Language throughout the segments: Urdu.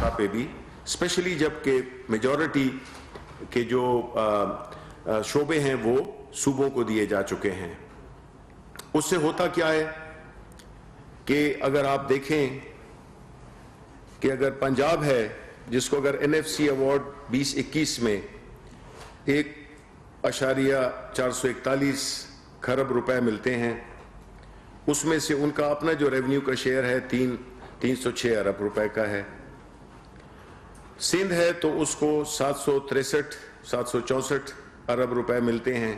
سطح پہ بھی، اسپیشلی جب کہ میجورٹی کے جو شعبے ہیں وہ صوبوں کو دیے جا چکے ہیں۔ اس سے ہوتا کیا ہے کہ اگر آپ دیکھیں کہ اگر پنجاب ہے جس کو اگر NFC ایوارڈ 2021 میں 1.441 کھرب روپے ملتے ہیں، اس میں سے ان کا اپنا جو ریونیو کا شیئر ہے 306 ارب روپے کا ہے۔ سندھ ہے تو اس کو 764 ارب روپے ملتے ہیں،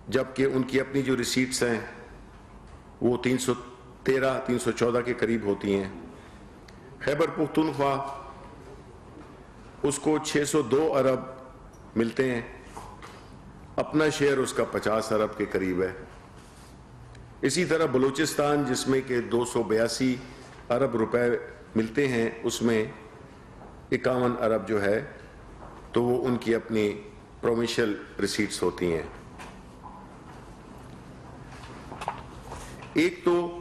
جبکہ ان کی اپنی جو ریسیٹس ہیں وہ 314 کے قریب ہوتی ہیں۔ خیبر پختونخوا اس کو 602 ارب ملتے ہیں، اپنا شیئر اس کا 50 ارب کے قریب ہے۔ اسی طرح بلوچستان جس میں کہ 282 ارب روپے ملتے ہیں، اس میں 51 ارب جو ہے تو وہ ان کی اپنی پروونشل ریسیٹس ہوتی ہیں۔ ایک تو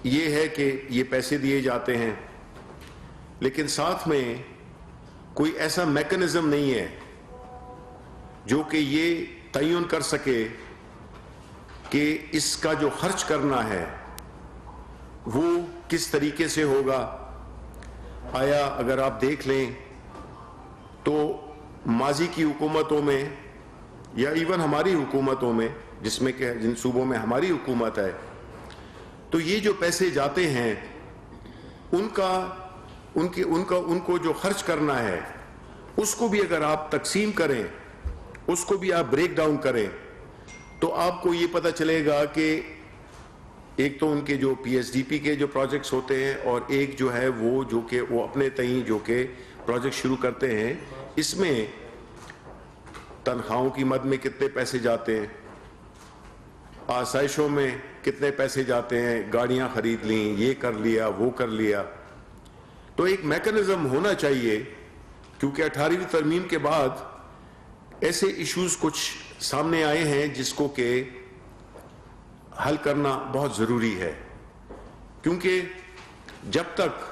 یہ ہے کہ یہ پیسے دیے جاتے ہیں، لیکن ساتھ میں کوئی ایسا میکنزم نہیں ہے جو کہ یہ تعین کر سکے کہ اس کا جو خرچ کرنا ہے وہ کس طریقے سے ہوگا۔ آیا اگر آپ دیکھ لیں تو ماضی کی حکومتوں میں یا ایون ہماری حکومتوں میں، جس میں کہ جن صوبوں میں ہماری حکومت ہے، تو یہ جو پیسے جاتے ہیں ان کو جو خرچ کرنا ہے اس کو بھی اگر آپ تقسیم کریں، اس کو بھی آپ بریک ڈاؤن کریں، تو آپ کو یہ پتہ چلے گا کہ ایک تو ان کے جو PSDP کے جو پروجیکٹس ہوتے ہیں، اور ایک جو ہے وہ جو کہ وہ اپنے تئیں جو کہ پروجیکٹ شروع کرتے ہیں، اس میں تنخواہوں کی مد میں کتنے پیسے جاتے ہیں، آسائشوں میں کتنے پیسے جاتے ہیں، گاڑیاں خرید لیں، یہ کر لیا وہ کر لیا۔ تو ایک میکنزم ہونا چاہیے، کیونکہ 18ویں ترمیم کے بعد ایسے ایشوز کچھ سامنے آئے ہیں جس کو کہ حل کرنا بہت ضروری ہے، کیونکہ جب تک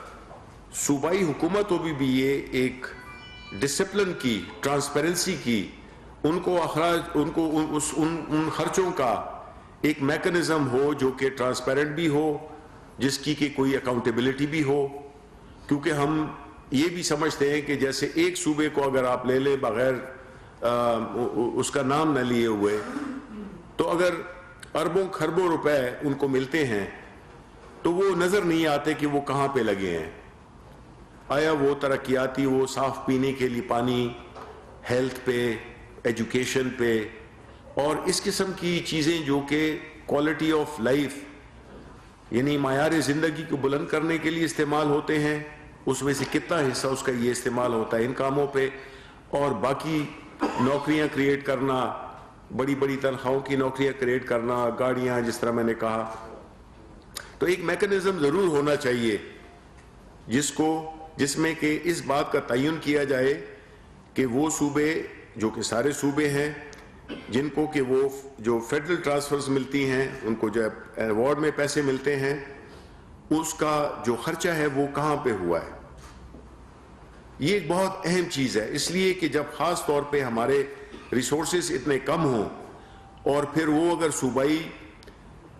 صوبائی حکومتوں بھی یہ ایک ڈسپلن کی، ٹرانسپیرنسی کی، ان کو ان خرچوں کا ایک میکنزم ہو جو کہ ٹرانسپیرنٹ بھی ہو، جس کی کہ کوئی اکاؤنٹیبلٹی بھی ہو۔ کیونکہ ہم یہ بھی سمجھتے ہیں کہ جیسے ایک صوبے کو اگر آپ لے لیں بغیر اس کا نام نہ لیے ہوئے، تو اگر اربوں کھربوں روپے ان کو ملتے ہیں تو وہ نظر نہیں آتے کہ وہ کہاں پہ لگے ہیں۔ آیا وہ ترقیاتی، وہ صاف پینے کے لیے پانی، ہیلتھ پہ، ایجوکیشن پہ، اور اس قسم کی چیزیں جو کہ کوالٹی آف لائف یعنی معیار زندگی کو بلند کرنے کے لیے استعمال ہوتے ہیں، اس میں سے کتنا حصہ اس کا یہ استعمال ہوتا ہے ان کاموں پہ، اور باقی نوکریاں کریٹ کرنا، بڑی بڑی تنخواہوں کی نوکریاں کریٹ کرنا، گاڑیاں جس طرح میں نے کہا۔ تو ایک میکنزم ضرور ہونا چاہیے جس میں کہ اس بات کا تعین کیا جائے کہ وہ صوبے جو کہ سارے صوبے ہیں جن کو کہ وہ جو فیڈرل ٹرانسفرز ملتی ہیں، ان کو جو ایوارڈ میں پیسے ملتے ہیں، اس کا جو خرچہ ہے وہ کہاں پہ ہوا ہے۔ یہ ایک بہت اہم چیز ہے، اس لیے کہ جب خاص طور پہ ہمارے ریسورسز اتنے کم ہوں، اور پھر وہ اگر صوبائی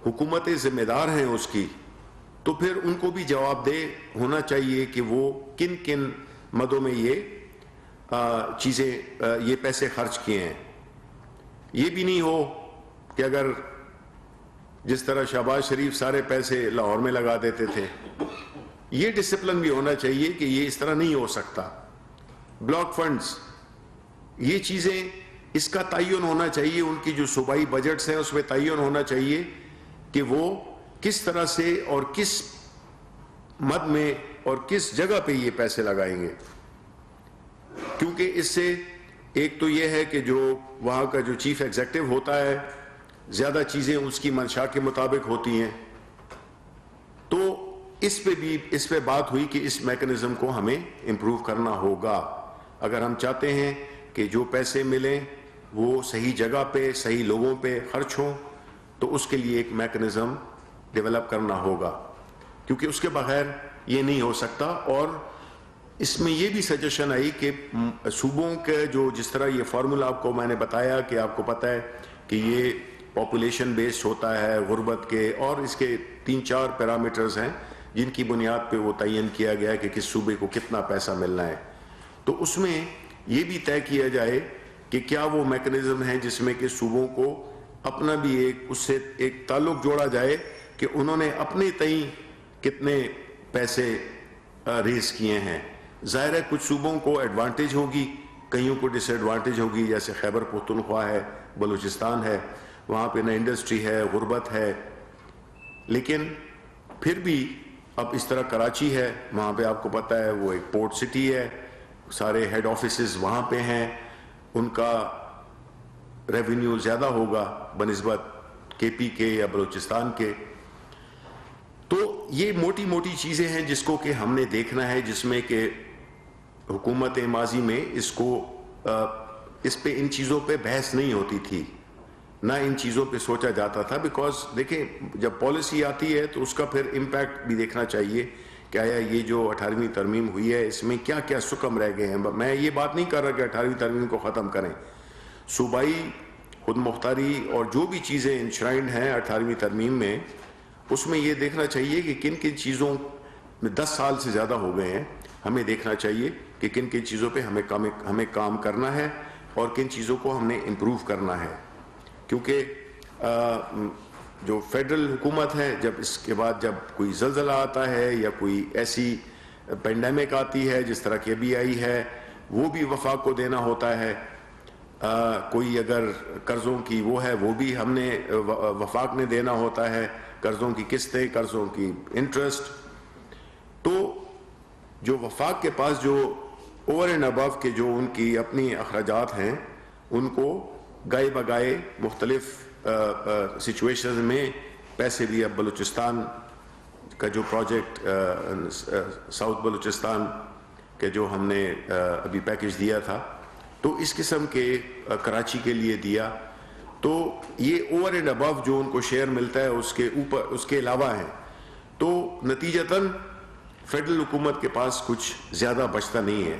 حکومتیں ذمہ دار ہیں اس کی، تو پھر ان کو بھی جواب دہ ہونا چاہیے کہ وہ کن کن مدوں میں یہ پیسے خرچ کیے ہیں۔ یہ بھی نہیں ہو کہ اگر جس طرح شہباز شریف سارے پیسے لاہور میں لگا دیتے تھے، یہ ڈسپلن بھی ہونا چاہیے کہ یہ اس طرح نہیں ہو سکتا۔ بلاک فنڈز، یہ چیزیں، اس کا تعین ہونا چاہیے، ان کی جو صوبائی بجٹس ہیں اس میں تعین ہونا چاہیے کہ وہ کس طرح سے اور کس مد میں اور کس جگہ پہ یہ پیسے لگائیں گے۔ کیونکہ اس سے ایک تو یہ ہے کہ جو وہاں کا جو چیف ایگزیکٹو ہوتا ہے، زیادہ چیزیں اس کی منشا کے مطابق ہوتی ہیں، تو اس پہ بات ہوئی کہ اس میکنزم کو ہمیں امپروو کرنا ہوگا اگر ہم چاہتے ہیں کہ جو پیسے ملیں وہ صحیح جگہ پہ، صحیح لوگوں پہ خرچ ہوں، تو اس کے لیے ایک میکنزم ڈیولپ کرنا ہوگا، کیونکہ اس کے بغیر یہ نہیں ہو سکتا. اور اس میں یہ بھی سجیشن آئی کہ صوبوں کے جو جس طرح یہ فارمولا آپ کو میں نے بتایا کہ آپ کو پتہ ہے کہ یہ پاپولیشن بیسڈ ہوتا ہے غربت کے, اور اس کے 3-4 پیرامیٹرز ہیں جن کی بنیاد پہ وہ تعین کیا گیا ہے کہ کس صوبے کو کتنا پیسہ ملنا ہے. تو اس میں یہ بھی طے کیا جائے کہ کیا وہ میکنزم ہے جس میں کہ صوبوں کو اپنا بھی اس سے ایک تعلق جوڑا جائے کہ انہوں نے اپنے تئیں کتنے پیسے ریز کیے ہیں. ظاہر ہے کچھ صوبوں کو ایڈوانٹیج ہوگی, کئیوں کو ڈس ایڈوانٹیج ہوگی, جیسے خیبر پختونخوا ہے, بلوچستان ہے, وہاں پہ نہ انڈسٹری ہے, غربت ہے. لیکن پھر بھی اب اس طرح کراچی ہے, وہاں پہ آپ کو پتہ ہے وہ ایک پورٹ سٹی ہے, سارے ہیڈ آفیسز وہاں پہ ہیں, ان کا ریونیو زیادہ ہوگا بنسبت کے پی کے یا بلوچستان کے. تو یہ موٹی موٹی چیزیں ہیں جس کو کہ ہم نے دیکھنا ہے, جس میں کہ حکومت ماضی میں اس پہ ان چیزوں پہ بحث نہیں ہوتی تھی, نہ ان چیزوں پہ سوچا جاتا تھا. بیکاز دیکھیں جب پالیسی آتی ہے تو اس کا پھر امپیکٹ بھی دیکھنا چاہیے کہ آیا یہ جو 18ویں ترمیم ہوئی ہے اس میں کیا کیا سکم رہ گئے ہیں. میں یہ بات نہیں کر رہا کہ 18ویں ترمیم کو ختم کریں, صوبائی خود مختاری اور جو بھی چیزیں انشرائنڈ ہیں 18ویں ترمیم میں, اس میں یہ دیکھنا چاہیے کہ کن کن چیزوں میں 10 سال سے زیادہ ہو گئے ہیں, ہمیں دیکھنا چاہیے کہ کن کن چیزوں پہ ہمیں کام کرنا ہے اور کن چیزوں کو ہم نے امپروو کرنا ہے. کیونکہ جو فیڈرل حکومت ہے, جب اس کے بعد جب کوئی زلزلہ آتا ہے یا کوئی ایسی پینڈیمک آتی ہے جس طرح کی ابھی آئی ہے, وہ بھی وفاق کو دینا ہوتا ہے. کوئی اگر قرضوں کی وہ ہے وہ بھی ہم نے وفاق نے دینا ہوتا ہے, قرضوں کی قسطیں, قرضوں کی انٹرسٹ. تو جو وفاق کے پاس جو اوور اینڈ ابو کے جو ان کی اپنی اخراجات ہیں, ان کو گائے بگائے مختلف سچویشن میں پیسے بھی. اب بلوچستان کا جو پروجیکٹ ساؤتھ بلوچستان کے جو ہم نے ابھی پیکج دیا تھا, تو اس قسم کے کراچی کے لیے دیا. تو یہ اوور اینڈ ابو جو ان کو شیئر ملتا ہے اس کے اوپر اس کے علاوہ ہیں. تو نتیجتاً فیڈرل حکومت کے پاس کچھ زیادہ بچتا نہیں ہے,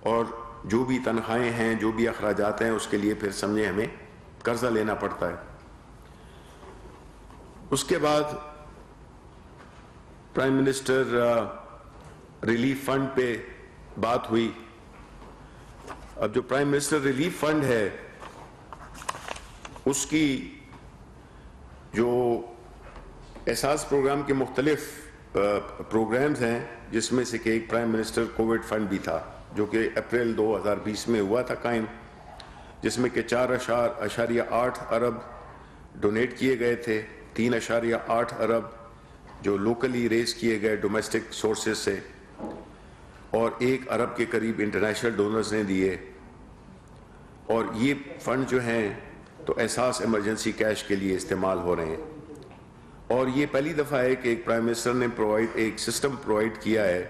اور جو بھی تنخواہیں ہیں, جو بھی اخراجات ہیں, اس کے لیے پھر سمجھیں ہمیں قرضہ لینا پڑتا ہے. اس کے بعد پرائم منسٹر ریلیف فنڈ پہ بات ہوئی. اب جو پرائم منسٹر ریلیف فنڈ ہے اس کی جو احساس پروگرام کے مختلف پروگرامز ہیں, جس میں سے کہ ایک پرائم منسٹر کووڈ فنڈ بھی تھا جو کہ اپریل 2020 میں ہوا تھا قائم, جس میں کہ 4.8 ارب ڈونیٹ کیے گئے تھے, 3.8 ارب جو لوکلی ریز کیے گئے ڈومیسٹک سورسز سے, اور 1 ارب کے قریب انٹرنیشنل ڈونرز نے دیے. اور یہ فنڈ جو ہیں تو احساس ایمرجنسی کیش کے لیے استعمال ہو رہے ہیں. اور یہ پہلی دفعہ ہے کہ ایک پرائم منسٹر نے ایک سسٹم پرووائڈ کیا ہے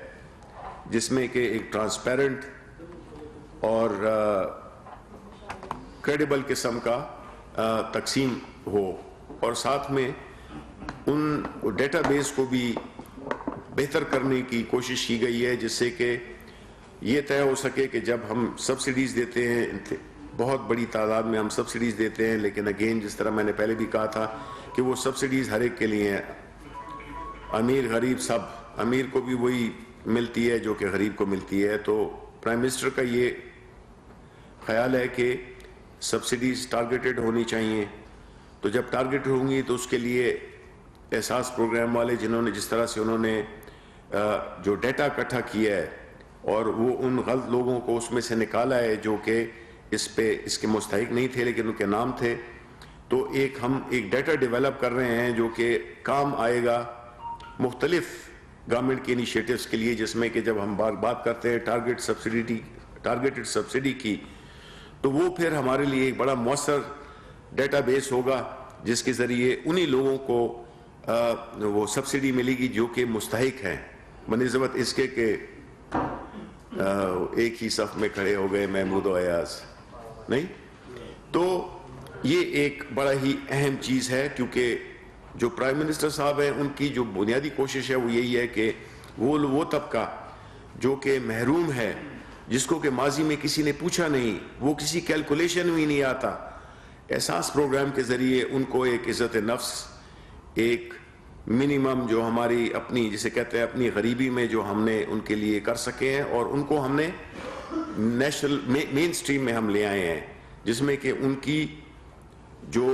جس میں کہ ایک ٹرانسپیرنٹ اور کریڈیبل قسم کا تقسیم ہو, اور ساتھ میں ان ڈیٹا بیس کو بھی بہتر کرنے کی کوشش کی گئی ہے, جس سے کہ یہ طے ہو سکے کہ جب ہم سبسڈیز دیتے ہیں, بہت بڑی تعداد میں ہم سبسڈیز دیتے ہیں, لیکن اگین جس طرح میں نے پہلے بھی کہا تھا کہ وہ سبسڈیز ہر ایک کے لیے ہیں, امیر غریب سب, امیر کو بھی وہی ملتی ہے جو کہ غریب کو ملتی ہے. تو پرائم منسٹر کا یہ خیال ہے کہ سبسڈیز ٹارگیٹڈ ہونی چاہیے. تو جب ٹارگیٹڈ ہوں گی تو اس کے لیے احساس پروگرام والے جنہوں نے جس طرح سے انہوں نے جو ڈیٹا اکٹھا کیا ہے اور وہ ان غلط لوگوں کو اس میں سے نکالا ہے جو کہ اس کے مستحق نہیں تھے لیکن ان کے نام تھے, تو ہم ایک ڈیٹا ڈیولپ کر رہے ہیں جو کہ کام آئے گا مختلف گورنمنٹ کے انیشیٹوز کے لیے, جس میں کہ جب ہم بات کرتے ہیں ٹارگیٹڈ سبسڈی کی, تو وہ پھر ہمارے لیے ایک بڑا مؤثر ڈیٹا بیس ہوگا جس کے ذریعے انہی لوگوں کو وہ سبسڈی ملے گی جو کہ مستحق ہیں, بنسبت اس کے کہ ایک ہی صف میں کھڑے ہو گئے محمود و ایاز نہیں. تو یہ ایک بڑا ہی اہم چیز ہے, کیونکہ جو پرائم منسٹر صاحب ہیں ان کی جو بنیادی کوشش ہے وہ یہی ہے کہ وہ طبقہ جو کہ محروم ہے، جس کو کہ ماضی میں کسی نے پوچھا نہیں، وہ کسی کیلکولیشن میں نہیں آتا، احساس پروگرام کے ذریعے ان کو ایک عزت نفس، ایک منیمم جو ہماری اپنی جسے کہتے ہیں اپنی غریبی میں جو ہم نے ان کے لیے کر سکے ہیں، اور ان کو ہم نے نیشنل مین سٹریم میں ہم لے آئے ہیں، جس میں کہ ان کی جو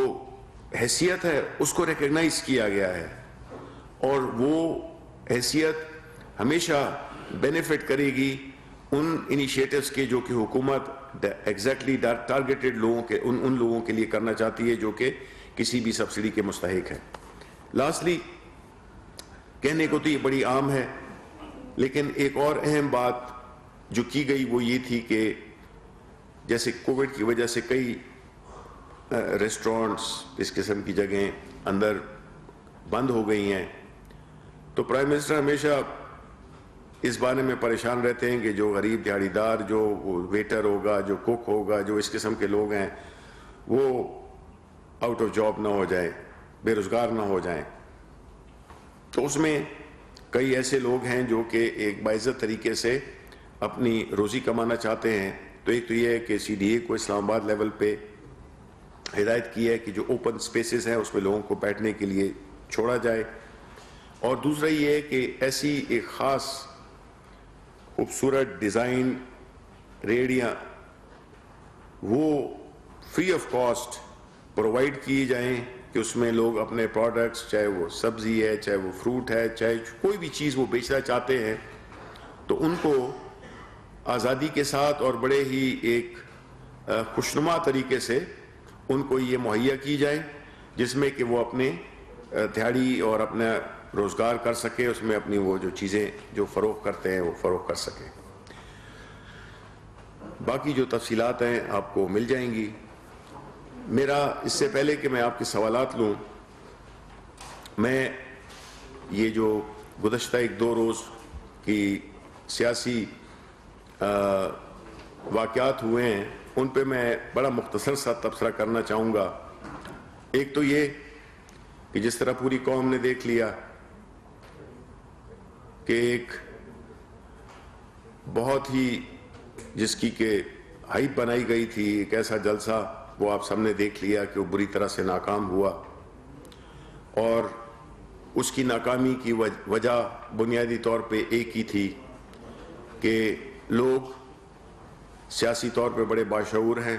حیثیت ہے اس کو ریکگنائز کیا گیا ہے، اور وہ حیثیت ہمیشہ بینیفٹ کرے گی ان انیشیٹوز کے جو کہ حکومت ایگزیکٹلی ٹارگیٹڈ لوگوں کے ان لوگوں کے لیے کرنا چاہتی ہے جو کہ کسی بھی سبسڈی کے مستحق ہیں۔ لاسٹلی کہنے کو تو یہ بڑی عام ہے، لیکن ایک اور اہم بات جو کی گئی وہ یہ تھی کہ جیسے کووڈ کی وجہ سے کئی ریسٹورنٹس اس قسم کی جگہیں اندر بند ہو گئی ہیں، تو پرائم منسٹر ہمیشہ اس بارے میں پریشان رہتے ہیں کہ جو غریب دیہڑی دار، جو ویٹر ہوگا، جو کوک ہوگا، جو اس قسم کے لوگ ہیں وہ آؤٹ آف جاب نہ ہو جائیں، بے روزگار نہ ہو جائیں۔ تو اس میں کئی ایسے لوگ ہیں جو کہ ایک باعزت طریقے سے اپنی روزی کمانا چاہتے ہیں، تو ایک تو یہ ہے کہ CDA کو اسلام آباد لیول پہ ہدایت کی ہے کہ جو اوپن سپیسز ہیں اس میں لوگوں کو بیٹھنے کے لیے چھوڑا جائے، اور دوسرا یہ ہے کہ ایسی ایک خاص خوبصورت ڈیزائن ریڑیاں وہ فری آف کاسٹ پرووائڈ کی جائیں کہ اس میں لوگ اپنے پروڈکٹس، چاہے وہ سبزی ہے، چاہے وہ فروٹ ہے، چاہے کوئی بھی چیز وہ بیچنا چاہتے ہیں، تو ان کو آزادی کے ساتھ اور بڑے ہی ایک خوشنما طریقے سے ان کو یہ مہیا کی جائے، جس میں کہ وہ اپنے دیہڑی اور اپنا روزگار کر سکے، اس میں اپنی وہ جو چیزیں جو فروخت کرتے ہیں وہ فروخت کر سکیں۔ باقی جو تفصیلات ہیں آپ کو مل جائیں گی۔ میرا اس سے پہلے کہ میں آپ کے سوالات لوں، میں یہ جو گزشتہ 1-2 روز کی سیاسی واقعات ہوئے ہیں ان پہ میں بڑا مختصر سا تبصرہ کرنا چاہوں گا۔ ایک تو یہ کہ جس طرح پوری قوم نے دیکھ لیا کہ ایک بہت ہی جس کی کہ ہائپ بنائی گئی تھی ایک ایسا جلسہ، وہ آپ سب نے دیکھ لیا کہ وہ بری طرح سے ناکام ہوا، اور اس کی ناکامی کی وجہ بنیادی طور پہ ایک ہی تھی کہ لوگ سیاسی طور پہ بڑے باشعور ہیں،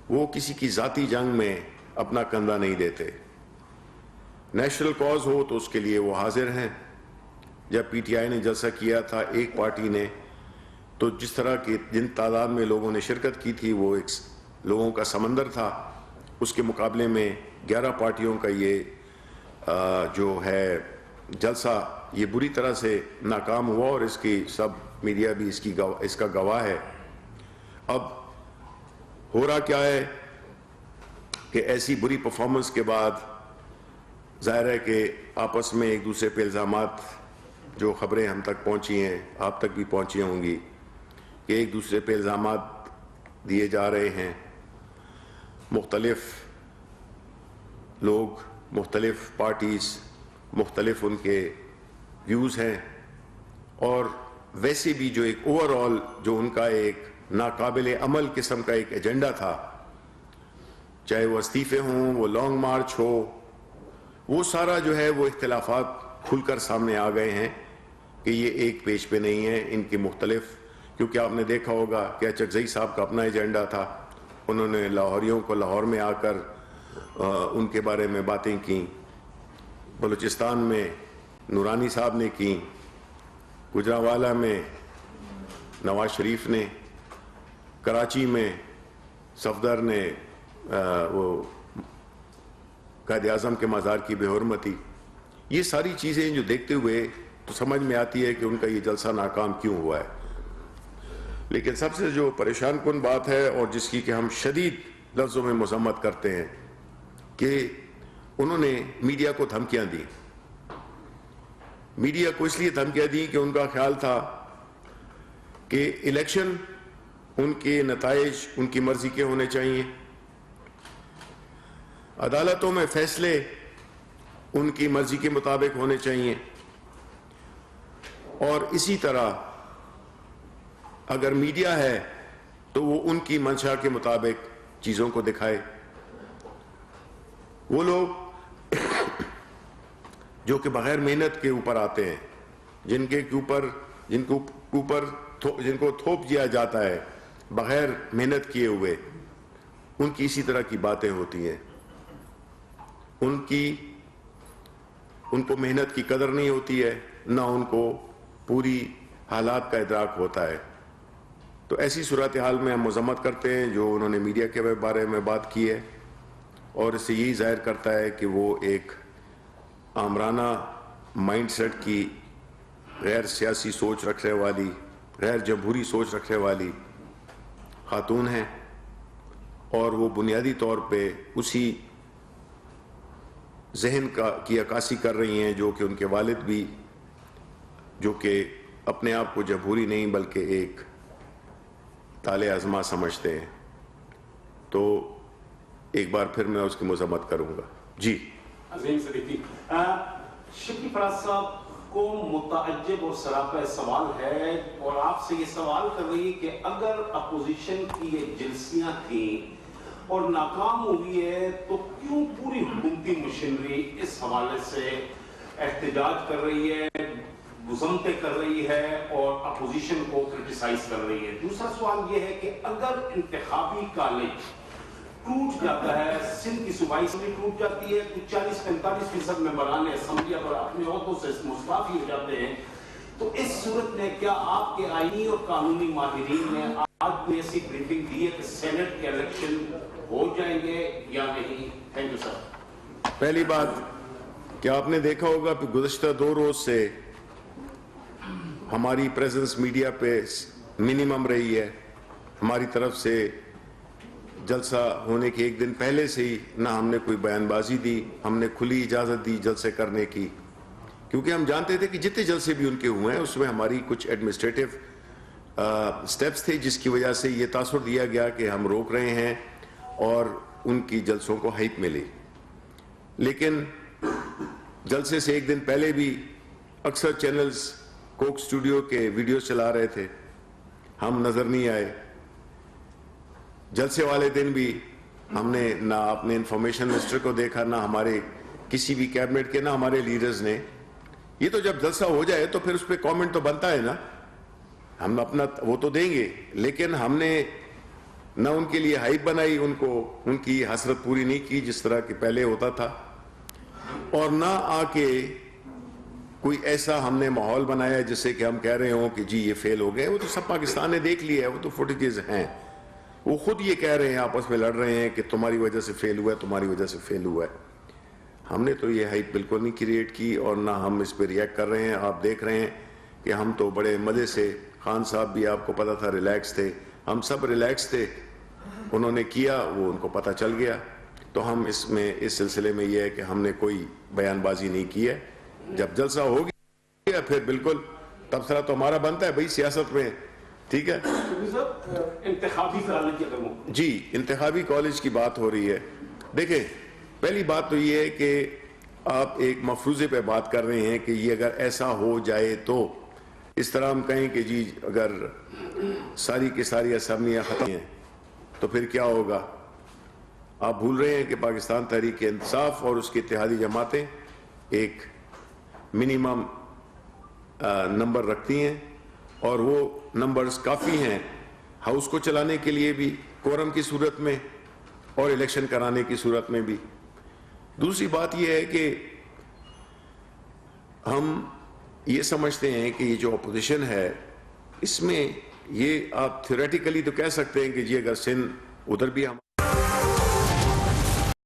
وہ کسی کی ذاتی جنگ میں اپنا کندھا نہیں دیتے، نیشنل کاز ہو تو اس کے لیے وہ حاضر ہیں۔ جب PTI نے جلسہ کیا تھا ایک پارٹی نے، تو جس طرح کی جن تعداد میں لوگوں نے شرکت کی تھی وہ ایک لوگوں کا سمندر تھا، اس کے مقابلے میں 11 پارٹیوں کا یہ جو ہے جلسہ یہ بری طرح سے ناکام ہوا، اور اس کی سب میڈیا بھی اس کا گواہ ہے۔ اب ہو رہا کیا ہے کہ ایسی بری پرفارمنس کے بعد ظاہر ہے کہ آپس میں ایک دوسرے پہ الزامات، جو خبریں ہم تک پہنچی ہیں آپ تک بھی پہنچی ہوں گی، کہ ایک دوسرے پہ الزامات دیے جا رہے ہیں، مختلف لوگ، مختلف پارٹیز، مختلف ان کے ویوز ہیں، اور ویسے بھی جو ایک اوور آل جو ان کا ایک ناقابل عمل قسم کا ایک ایجنڈا تھا، چاہے وہ استعفے ہوں، وہ لانگ مارچ ہو، وہ سارا جو ہے وہ اختلافات کھل کر سامنے آ گئے ہیں کہ یہ ایک پیج پہ نہیں ہے، ان کی مختلف، کیونکہ آپ نے دیکھا ہوگا کہ اچکزئی صاحب کا اپنا ایجنڈا تھا، انہوں نے لاہوریوں کو لاہور میں آ کر ان کے بارے میں باتیں کیں، بلوچستان میں نورانی صاحب نے کی، گجرانوالہ میں نواز شریف نے، کراچی میں صفدر نے وہ قائد اعظم کے مزار کی بے حرمتی، یہ ساری چیزیں جو دیکھتے ہوئے تو سمجھ میں آتی ہے کہ ان کا یہ جلسہ ناکام کیوں ہوا ہے۔ لیکن سب سے جو پریشان کن بات ہے اور جس کی کہ ہم شدید لفظوں میں مذمت کرتے ہیں کہ انہوں نے میڈیا کو دھمکیاں دی، میڈیا کو اس لیے دھمکیاں دی کہ ان کا خیال تھا کہ الیکشن ان کے نتائج ان کی مرضی کے ہونے چاہیے، عدالتوں میں فیصلے ان کی مرضی کے مطابق ہونے چاہیے، اور اسی طرح اگر میڈیا ہے تو وہ ان کی منشا کے مطابق چیزوں کو دکھائے. وہ لوگ جو کہ بغیر محنت کے اوپر آتے ہیں, جن کو تھوپ دیا جاتا ہے بغیر محنت کیے ہوئے, ان کی اسی طرح کی باتیں ہوتی ہیں. ان کو محنت کی قدر نہیں ہوتی ہے, نہ ان کو پوری حالات کا ادراک ہوتا ہے. تو ایسی صورتحال میں ہم مذمت کرتے ہیں جو انہوں نے میڈیا کے بارے میں بات کی ہے, اور اس سے یہی ظاہر کرتا ہے کہ وہ ایک آمرانہ مائنڈ سیٹ کی, غیر سیاسی سوچ رکھنے والی, غیر جمہوری سوچ رکھنے والی خاتون ہیں, اور وہ بنیادی طور پہ اسی ذہن کی عکاسی کر رہی ہیں جو کہ ان کے والد بھی, جو کہ اپنے آپ کو جمہوری نہیں بلکہ ایک طالع ازما سمجھتے ہیں. تو ایک بار پھر میں اس کی مذمت کروں گا. جی عظیم صدیقی, شبلی فراز صاحب کو متعجب اور سراپا سوال ہے, اور آپ سے یہ سوال کر رہی ہے کہ اگر اپوزیشن کی یہ جلسیاں تھیں اور ناکام ہوئی ہے تو کیوں پوری حکومتی مشینری اس حوالے سے احتجاج کر رہی ہے, مذمتیں کر رہی ہے اور اپوزیشن کو کرٹیسائز کر رہی ہے. دوسرا سوال یہ ہے کہ اگر انتخابی کالج ٹوٹ جاتا ہے, سندھ کی صوبائی اسمبلی ٹوٹ جاتی ہے, تو 40-45% ممبران اسمبلی اگر اپنے عہدوں سے مستعفی ہو جاتے ہیں, تو اس صورت میں کیا آپ کے آئینی اور قانونی ماہرین نے آج کوئی ایسی بریفنگ دی ہے کہ سینٹ کے الیکشن ہو جائیں گے یا نہیں؟ Thank you sir. پہلی بات کہ آپ نے دیکھا ہوگا کہ گزشتہ 2 روز سے ہماری پریزنس میڈیا پہ منیمم رہی ہے. ہماری طرف سے جلسہ ہونے کے 1 دن پہلے سے ہی نہ ہم نے کوئی بیان بازی دی, ہم نے کھلی اجازت دی جلسے کرنے کی, کیونکہ ہم جانتے تھے کہ جتنے جلسے بھی ان کے ہوئے ہیں اس میں ہماری کچھ ایڈمنسٹریٹو سٹیپس تھے جس کی وجہ سے یہ تاثر دیا گیا کہ ہم روک رہے ہیں اور ان کی جلسوں کو ہائپ ملی. لیکن جلسے سے 1 دن پہلے بھی اکثر چینلز کوک اسٹوڈیو کے ویڈیوز چلا رہے تھے, ہم نظر نہیں آئے. جلسے والے دن بھی ہم نے نہ اپنے انفارمیشن منسٹر کو دیکھا, نہ ہمارے کسی بھی کیبنٹ کے, نہ ہمارے لیڈرز نے. یہ تو جب جلسہ ہو جائے تو پھر اس پہ کامنٹ تو بنتا ہے نا, ہم اپنا وہ تو دیں گے, لیکن ہم نے نہ ان کے لیے ہائپ بنائی, ان کی حسرت پوری نہیں کی جس طرح کہ پہلے ہوتا تھا, اور نہ آ کے کوئی ایسا ہم نے ماحول بنایا جس سے کہ ہم کہہ رہے ہوں کہ جی یہ فیل ہو گئے. وہ تو سب پاکستان نے دیکھ لیا ہے, وہ تو فوٹیجز ہیں, وہ خود یہ کہہ رہے ہیں, آپس میں لڑ رہے ہیں کہ تمہاری وجہ سے فیل ہوا ہے, تمہاری وجہ سے فیل ہوا ہے. ہم نے تو یہ ہائپ بالکل نہیں کریٹ کی, اور نہ ہم اس پہ ریئیکٹ کر رہے ہیں. آپ دیکھ رہے ہیں کہ ہم تو بڑے مزے سے, خان صاحب بھی آپ کو پتا تھا ریلیکس تھے, ہم سب ریلیکس تھے. انہوں نے کیا, وہ ان کو پتہ چل گیا. تو ہم اس سلسلے میں یہ ہے کہ ہم نے کوئی بیان بازی نہیں کی ہے. جب جلسہ ہو گیا پھر بالکل تبصرہ تو ہمارا بنتا ہے بھائی سیاست میں, ٹھیک ہے. انتخابی کالج جی انتخابی کالج کی بات ہو رہی ہے. دیکھیں پہلی بات تو یہ ہے کہ آپ ایک مفروضے پہ بات کر رہے ہیں کہ یہ اگر ایسا ہو جائے تو, اس طرح ہم کہیں کہ جی اگر ساری کی ساری اسمبلیاں ختم ہیں تو پھر کیا ہوگا. آپ بھول رہے ہیں کہ پاکستان تحریک انصاف اور اس کی اتحادی جماعتیں ایک منیمم نمبر رکھتی ہیں, اور وہ نمبرز کافی ہیں ہاؤس کو چلانے کے لیے بھی, کورم کی صورت میں اور الیکشن کرانے کی صورت میں بھی. دوسری بات یہ ہے کہ ہم یہ سمجھتے ہیں کہ یہ جو اپوزیشن ہے اس میں یہ آپ تھیوریٹیکلی تو کہہ سکتے ہیں کہ جی اگر سندھ ادھر بھی ہم